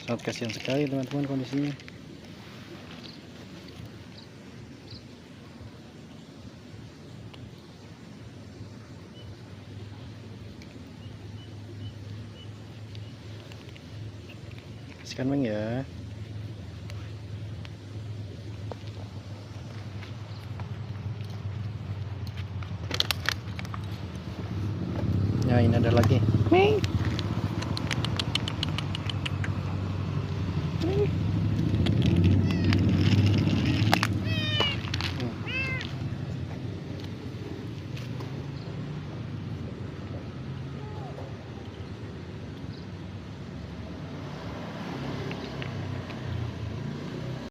Sangat kasihan sekali teman-teman kondisinya. Kasihkan Bang ya. Ya, ini ada lagi.